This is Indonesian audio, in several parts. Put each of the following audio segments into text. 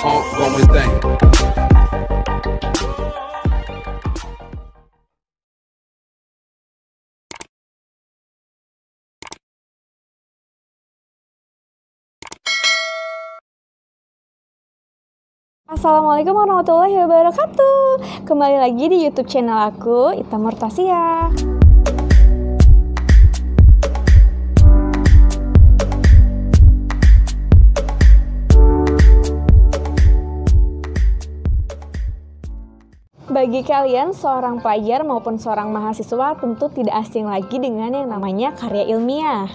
ongoing thing. Assalamualaikum warahmatullahi wabarakatuh. Kembali lagi di YouTube channel aku, Ita Murtasia. Bagi kalian, seorang pelajar maupun seorang mahasiswa tentu tidak asing lagi dengan yang namanya karya ilmiah.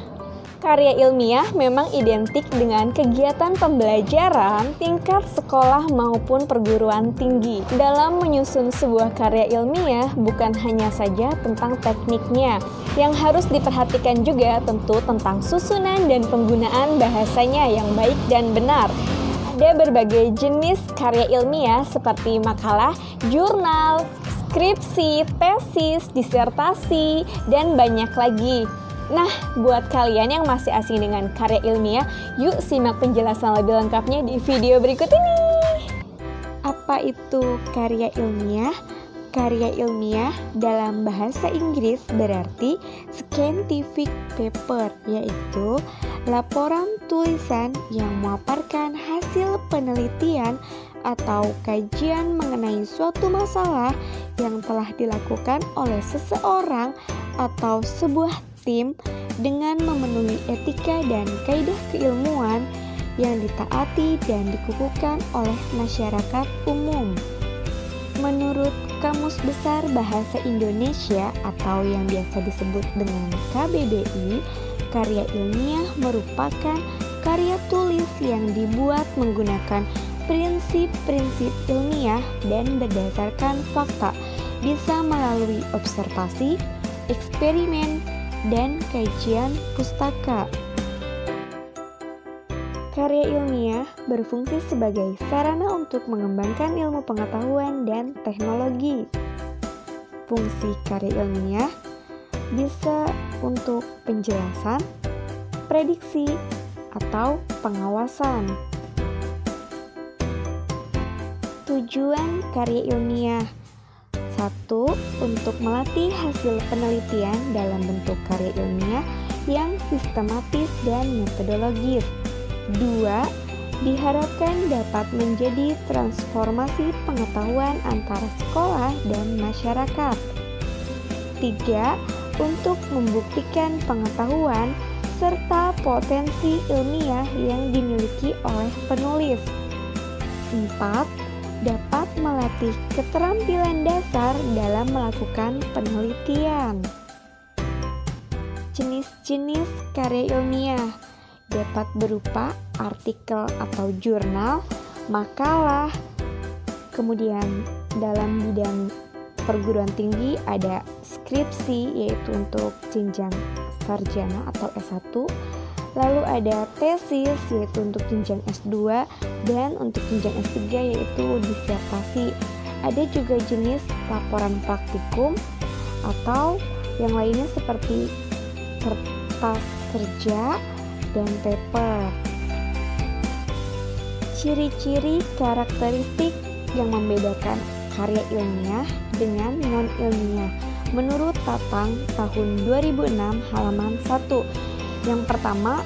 Karya ilmiah memang identik dengan kegiatan pembelajaran tingkat sekolah maupun perguruan tinggi. Dalam menyusun sebuah karya ilmiah bukan hanya saja tentang tekniknya, yang harus diperhatikan juga tentu tentang susunan dan penggunaan bahasanya yang baik dan benar. Ada berbagai jenis karya ilmiah seperti makalah, jurnal, skripsi, tesis, disertasi, dan banyak lagi. Nah, buat kalian yang masih asing dengan karya ilmiah, yuk simak penjelasan lebih lengkapnya di video berikut ini. Apa itu karya ilmiah? Karya ilmiah dalam bahasa Inggris berarti scientific paper, yaitu laporan tulisan yang memaparkan hasil penelitian atau kajian mengenai suatu masalah yang telah dilakukan oleh seseorang atau sebuah tim dengan memenuhi etika dan kaidah keilmuan yang ditaati dan dikukuhkan oleh masyarakat umum. Menurut Kamus Besar Bahasa Indonesia atau yang biasa disebut dengan KBBI, karya ilmiah merupakan karya tulis yang dibuat menggunakan prinsip-prinsip ilmiah dan berdasarkan fakta, bisa melalui observasi, eksperimen, dan kajian pustaka. Karya ilmiah berfungsi sebagai sarana untuk mengembangkan ilmu pengetahuan dan teknologi. Fungsi karya ilmiah bisa untuk penjelasan, prediksi, atau pengawasan. Tujuan karya ilmiah: 1. Untuk melatih hasil penelitian dalam bentuk karya ilmiah yang sistematis dan metodologis. 2. Diharapkan dapat menjadi transformasi pengetahuan antara sekolah dan masyarakat. 3. Untuk membuktikan pengetahuan serta potensi ilmiah yang dimiliki oleh penulis. 4. Dapat melatih keterampilan dasar dalam melakukan penelitian. Jenis-jenis karya ilmiah dapat berupa artikel atau jurnal, makalah, kemudian dalam bidang perguruan tinggi ada skripsi, yaitu untuk jenjang sarjana atau S1, lalu ada tesis, yaitu untuk jenjang S2, dan untuk jenjang S3 yaitu disertasi. Ada juga jenis laporan praktikum atau yang lainnya seperti kertas kerja dan paper. Ciri-ciri karakteristik yang membedakan karya ilmiah dengan non-ilmiah menurut Tatang tahun 2006 halaman 1. Yang pertama,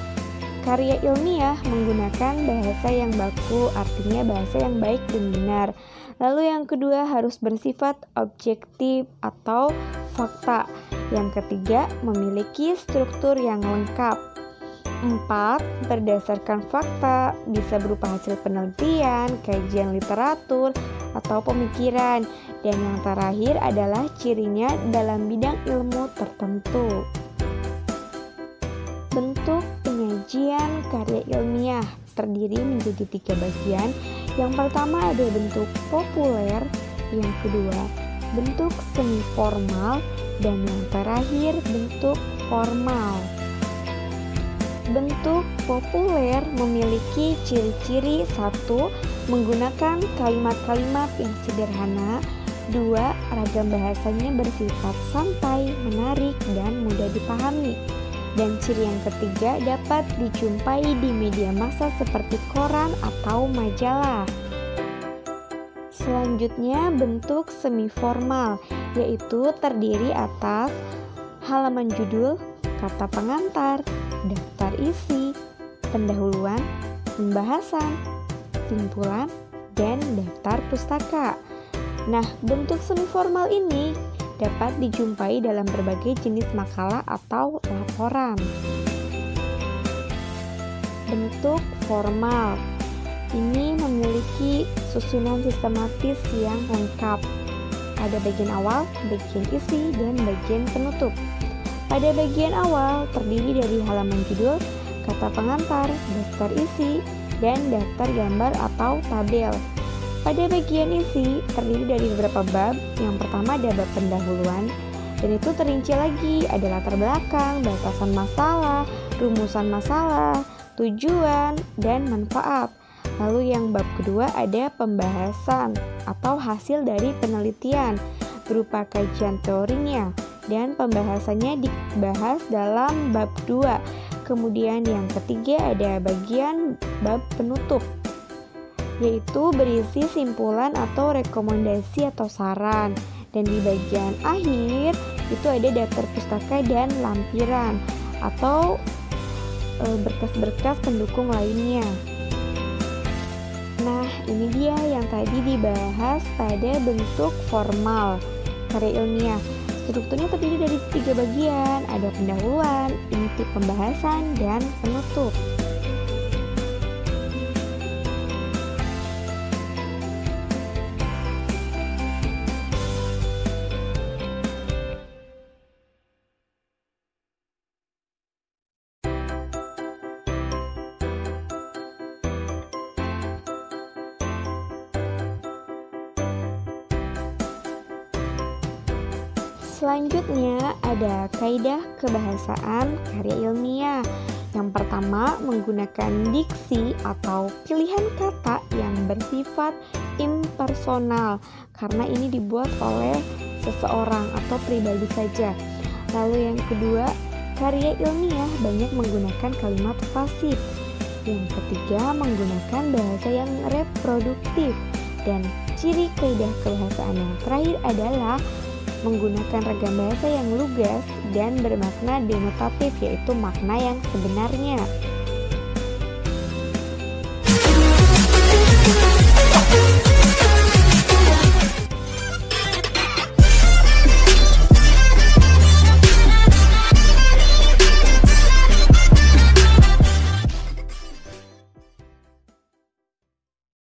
karya ilmiah menggunakan bahasa yang baku, artinya bahasa yang baik dan benar. Lalu yang kedua, harus bersifat objektif atau fakta. Yang ketiga, memiliki struktur yang lengkap. 4. Berdasarkan fakta, bisa berupa hasil penelitian, kajian literatur, atau pemikiran. Dan yang terakhir adalah cirinya dalam bidang ilmu tertentu. Bentuk penyajian karya ilmiah terdiri menjadi 3 bagian. Yang pertama ada bentuk populer, yang kedua bentuk semi formal, dan yang terakhir bentuk formal. Bentuk populer memiliki ciri-ciri: 1. Menggunakan kalimat-kalimat yang sederhana. 2. Ragam bahasanya bersifat santai, menarik, dan mudah dipahami. Dan ciri yang ketiga dapat dijumpai di media massa seperti koran atau majalah. Selanjutnya bentuk semiformal, yaitu terdiri atas halaman judul, kata pengantar, daftar isi, pendahuluan, pembahasan, simpulan, dan daftar pustaka. Nah, bentuk semiformal ini dapat dijumpai dalam berbagai jenis makalah atau laporan. Bentuk formal ini memiliki susunan sistematis yang lengkap. Ada bagian awal, bagian isi, dan bagian penutup. Pada bagian awal terdiri dari halaman judul, kata pengantar, daftar isi, dan daftar gambar atau tabel. Pada bagian isi terdiri dari beberapa bab. Yang pertama ada bab pendahuluan, dan itu terinci lagi, ada latar belakang, batasan masalah, rumusan masalah, tujuan, dan manfaat. Lalu yang bab kedua ada pembahasan atau hasil dari penelitian berupa kajian teorinya, dan pembahasannya dibahas dalam bab 2. Kemudian yang ketiga ada bagian bab penutup, yaitu berisi simpulan atau rekomendasi atau saran. Dan di bagian akhir itu ada daftar pustaka dan lampiran atau berkas-berkas pendukung lainnya. Nah, ini dia yang tadi dibahas pada bentuk formal karya ilmiah. Strukturnya terdiri dari 3 bagian, ada pendahuluan, inti pembahasan, dan penutup. Selanjutnya ada kaidah kebahasaan karya ilmiah. Yang pertama, menggunakan diksi atau pilihan kata yang bersifat impersonal, karena ini dibuat oleh seseorang atau pribadi saja. Lalu yang kedua, karya ilmiah banyak menggunakan kalimat pasif. Yang ketiga, menggunakan bahasa yang reproduktif. Dan ciri kaidah kebahasaan yang terakhir adalah menggunakan ragam bahasa yang lugas dan bermakna denotatif, yaitu makna yang sebenarnya.